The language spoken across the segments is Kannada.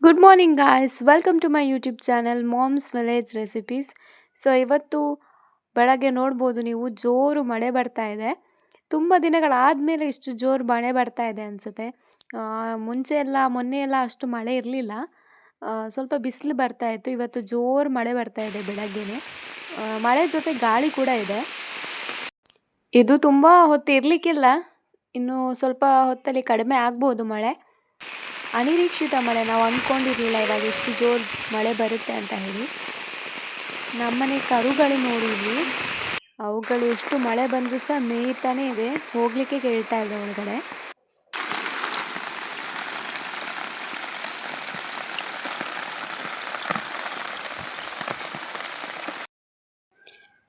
Good morning guys, welcome to my YouTube channel moms village recipes. So ಇವತ್ತು ಬೆಳಗ್ಗೆ ನೋಡ್ಬೋದು ನೀವು ಜೋರು ಮಳೆ ಬರ್ತಾ ಇದೆ. ತುಂಬ ದಿನಗಳಾದಮೇಲೆ ಇಷ್ಟು ಜೋರು ಮಳೆ ಬರ್ತಾ ಇದೆ ಅನಿಸುತ್ತೆ. ಮುಂಚೆ ಎಲ್ಲ ಮೊನ್ನೆ ಎಲ್ಲ ಅಷ್ಟು ಮಳೆ ಇರಲಿಲ್ಲ, ಸ್ವಲ್ಪ ಬಿಸಿಲು ಬರ್ತಾ ಇತ್ತು. ಇವತ್ತು ಜೋರು ಮಳೆ ಬರ್ತಾ ಇದೆ ಬೆಳಗ್ಗೆನೆ. ಮಳೆ ಜೊತೆ ಗಾಳಿ ಕೂಡ ಇದೆ. ಇದು ತುಂಬ ಹೊತ್ತು ಇರಲಿಕ್ಕಿಲ್ಲ, ಇನ್ನು ಸ್ವಲ್ಪ ಹೊತ್ತಲ್ಲಿ ಕಡಿಮೆ ಆಗ್ಬೋದು ಮಳೆ. ಅನಿರೀಕ್ಷಿತ ಮಳೆ, ನಾವು ಅಂದ್ಕೊಂಡಿರಲಿಲ್ಲ ಇವಾಗ ಎಷ್ಟು ಜೋರು ಮಳೆ ಬರುತ್ತೆ ಅಂತ ಹೇಳಿ. ನಮ್ಮನೆ ಕರುಗಳು ನೋಡಿ ಇಲ್ಲಿ, ಅವುಗಳು ಎಷ್ಟು ಮಳೆ ಬಂದರೂ ಸಹ ಮೇಯ್ತಾನೆ ಇದೆ, ಹೋಗಲಿಕ್ಕೆ ಕೇಳ್ತಾ ಇದೆ ಒಳಗಡೆ.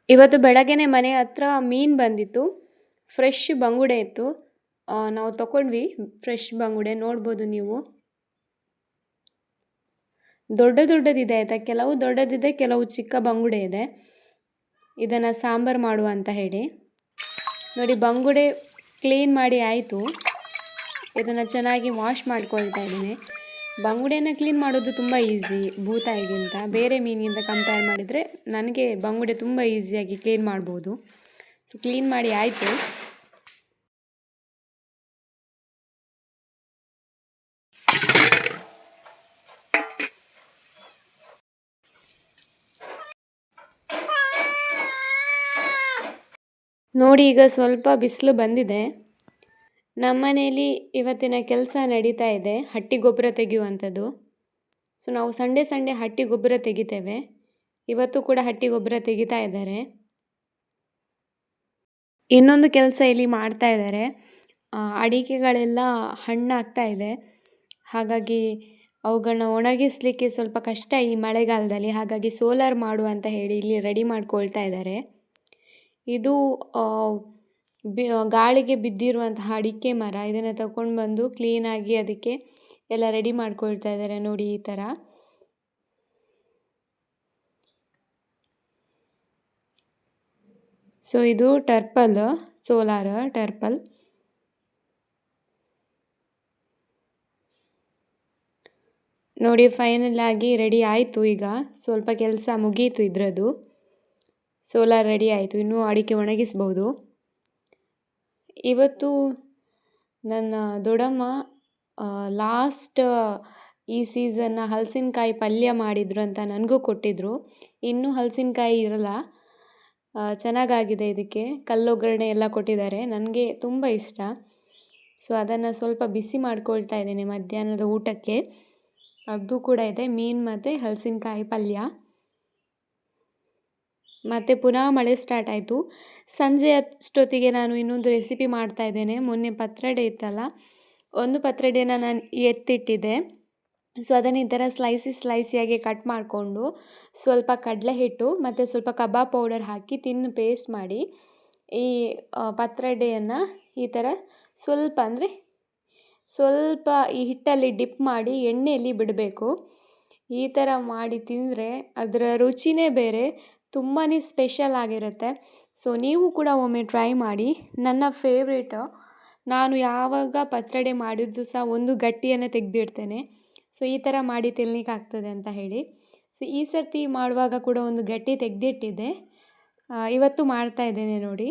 ಇವತ್ತು ಬೆಳಗ್ಗೆನೆ ಮನೆ ಹತ್ರ ಮೀನು ಬಂದಿತ್ತು, ಫ್ರೆಶ್ ಬಂಗುಡೆ ಇತ್ತು. ನಾವು ತಗೊಂಡ್ವಿ ಫ್ರೆಶ್ ಬಂಗುಡೆ, ನೋಡ್ಬೋದು ನೀವು. ದೊಡ್ಡದಿದೆ ಆಯಿತಾ, ಕೆಲವು ದೊಡ್ಡದಿದೆ, ಕೆಲವು ಚಿಕ್ಕ ಬಂಗುಡೆ ಇದೆ. ಇದನ್ನು ಸಾಂಬಾರು ಮಾಡುವ ಅಂತ ಹೇಳಿ ನೋಡಿ. ಬಂಗುಡೆ ಕ್ಲೀನ್ ಮಾಡಿ ಆಯಿತು, ಇದನ್ನು ಚೆನ್ನಾಗಿ ವಾಶ್ ಮಾಡ್ಕೊಳ್ತಾ ಇದ್ದೀನಿ. ಬಂಗುಡೆನ ಕ್ಲೀನ್ ಮಾಡೋದು ತುಂಬ ಈಸಿ, ಬೂತಾಯಿಗಿಂತ ಬೇರೆ ಮೀನಿಗಿಂತ ಕಂಪೇರ್ ಮಾಡಿದರೆ ನನಗೆ ಬಂಗುಡೆ ತುಂಬ ಈಸಿಯಾಗಿ ಕ್ಲೀನ್ ಮಾಡ್ಬೋದು. ಸೊ ಕ್ಲೀನ್ ಮಾಡಿ ಆಯಿತು. ನೋಡಿ, ಈಗ ಸ್ವಲ್ಪ ಬಿಸಿಲು ಬಂದಿದೆ. ನಮ್ಮ ಮನೆಯಲ್ಲಿ ಇವತ್ತಿನ ಕೆಲಸ ನಡೀತಾ ಇದೆ, ಹಟ್ಟಿ ಗೊಬ್ಬರ ತೆಗೆಯುವಂಥದ್ದು. ಸೊ ನಾವು ಸಂಡೇ ಹಟ್ಟಿ ಗೊಬ್ಬರ ತೆಗಿತೇವೆ. ಇವತ್ತು ಕೂಡ ಹಟ್ಟಿ ಗೊಬ್ಬರ ತೆಗಿತಾ ಇದ್ದಾರೆ. ಇನ್ನೊಂದು ಕೆಲಸ ಇಲ್ಲಿ ಮಾಡ್ತಾ ಇದ್ದಾರೆ, ಅಡಿಕೆಗಳೆಲ್ಲ ಹಣ್ಣಾಗ್ತಾ ಇದೆ. ಹಾಗಾಗಿ ಅವುಗಳನ್ನ ಒಣಗಿಸಲಿಕ್ಕೆ ಸ್ವಲ್ಪ ಕಷ್ಟ ಈ ಮಳೆಗಾಲದಲ್ಲಿ. ಹಾಗಾಗಿ ಸೋಲಾರ್ ಮಾಡು ಅಂತ ಹೇಳಿ ಇಲ್ಲಿ ರೆಡಿ ಮಾಡ್ಕೊಳ್ತಾ ಇದ್ದಾರೆ. ಇದು ಗಾಳಿಗೆ ಬಿದ್ದಿರುವಂತಹ ಅಡಿಕೆ ಮರ. ಇದನ್ನು ತಗೊಂಡು ಬಂದು ಕ್ಲೀನಾಗಿ ಅದಕ್ಕೆ ಎಲ್ಲ ರೆಡಿ ಮಾಡ್ಕೊಳ್ತಾ ಇದ್ದಾರೆ ನೋಡಿ, ಈ ಥರ. ಸೊ ಇದು ಟರ್ಪಲ್, ಸೋಲಾರ್ ಟರ್ಪಲ್. ನೋಡಿ, ಫೈನಲ್ ಆಗಿ ರೆಡಿ ಆಯಿತು. ಈಗ ಸ್ವಲ್ಪ ಕೆಲಸ ಮುಗೀತು ಇದರದ್ದು. ಸೋಲಾರ್ ರೆಡಿ ಆಯಿತು, ಇನ್ನೂ ಅಡಿಕೆ ಒಣಗಿಸ್ಬೋದು. ಇವತ್ತು ನನ್ನ ದೊಡ್ಡಮ್ಮ ಲಾಸ್ಟ್ ಈ ಸೀಸನ್ನ ಹಲಸಿನಕಾಯಿ ಪಲ್ಯ ಮಾಡಿದರು ಅಂತ ನನಗೂ ಕೊಟ್ಟಿದ್ದರು. ಇನ್ನೂ ಹಲಸಿನಕಾಯಿ ಇರಲ್ಲ, ಚೆನ್ನಾಗಾಗಿದೆ. ಇದಕ್ಕೆ ಕಲ್ಲೊಗ್ಗರಣೆ ಎಲ್ಲ ಕೊಟ್ಟಿದ್ದಾರೆ, ನನಗೆ ತುಂಬ ಇಷ್ಟ. ಸೊ ಅದನ್ನು ಸ್ವಲ್ಪ ಬಿಸಿ ಮಾಡ್ಕೊಳ್ತಾ ಇದ್ದೇನೆ ಮಧ್ಯಾಹ್ನದ ಊಟಕ್ಕೆ. ಅದು ಕೂಡ ಇದೆ, ಮೀನು ಮತ್ತು ಹಲಸಿನಕಾಯಿ ಪಲ್ಯ. ಮತ್ತು ಪುನಃ ಮಳೆ ಸ್ಟಾರ್ಟ್ ಆಯಿತು. ಸಂಜೆ ಅಷ್ಟೊತ್ತಿಗೆ ನಾನು ಇನ್ನೊಂದು ರೆಸಿಪಿ ಮಾಡ್ತಾ ಇದ್ದೇನೆ. ಮೊನ್ನೆ ಪತ್ರೊಡೆ ಇತ್ತಲ್ಲ, ಒಂದು ಪತ್ರೊಡೆನ ನಾನು ಎತ್ತಿಟ್ಟಿದ್ದೆ. ಸೊ ಅದನ್ನು ಈ ಥರ ಸ್ಲೈಸಿಯಾಗಿ ಕಟ್ ಮಾಡಿಕೊಂಡು ಸ್ವಲ್ಪ ಕಡಲೆ ಹಿಟ್ಟು ಮತ್ತು ಸ್ವಲ್ಪ ಕಬಾಬ್ ಪೌಡರ್ ಹಾಕಿ ಪೇಸ್ಟ್ ಮಾಡಿ ಈ ಪತ್ರೊಡೆಯನ್ನು ಈ ಥರ ಸ್ವಲ್ಪ ಈ ಹಿಟ್ಟಲ್ಲಿ ಡಿಪ್ ಮಾಡಿ ಎಣ್ಣೆಯಲ್ಲಿ ಬಿಡಬೇಕು. ಈ ಥರ ಮಾಡಿ ತಿಂದರೆ ಅದರ ರುಚಿನೇ ಬೇರೆ, ತುಂಬಾ ಸ್ಪೆಷಲ್ ಆಗಿರುತ್ತೆ. ಸೊ ನೀವು ಕೂಡ ಒಮ್ಮೆ ಟ್ರೈ ಮಾಡಿ. ನನ್ನ ಫೇವ್ರೇಟು, ನಾನು ಯಾವಾಗ ಪತ್ರೊಡೆ ಮಾಡಿದ್ದು ಸಹ ಒಂದು ಗಟ್ಟಿಯನ್ನು ತೆಗೆದಿಡ್ತೇನೆ. ಸೊ ಈ ಥರ ಮಾಡಿ ತಿನ್ನಲಿಕ್ಕಾಗ್ತದೆ ಅಂತ ಹೇಳಿ. ಸೊ ಈ ಸರ್ತಿ ಮಾಡುವಾಗ ಕೂಡ ಒಂದು ಗಟ್ಟಿ ತೆಗೆದಿಟ್ಟಿದ್ದೆ, ಇವತ್ತು ಮಾಡ್ತಾ ಇದ್ದೇನೆ ನೋಡಿ.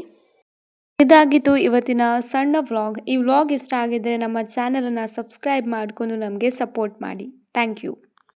ಇದಾಗಿತ್ತು ಇವತ್ತಿನ ಸಣ್ಣ ವ್ಲಾಗ್. ಈ ವ್ಲಾಗ್ ಇಷ್ಟ ಆಗಿದ್ದರೆ ನಮ್ಮ ಚಾನಲನ್ನು ಸಬ್ಸ್ಕ್ರೈಬ್ ಮಾಡಿಕೊಂಡು ನಮಗೆ ಸಪೋರ್ಟ್ ಮಾಡಿ. Thank you.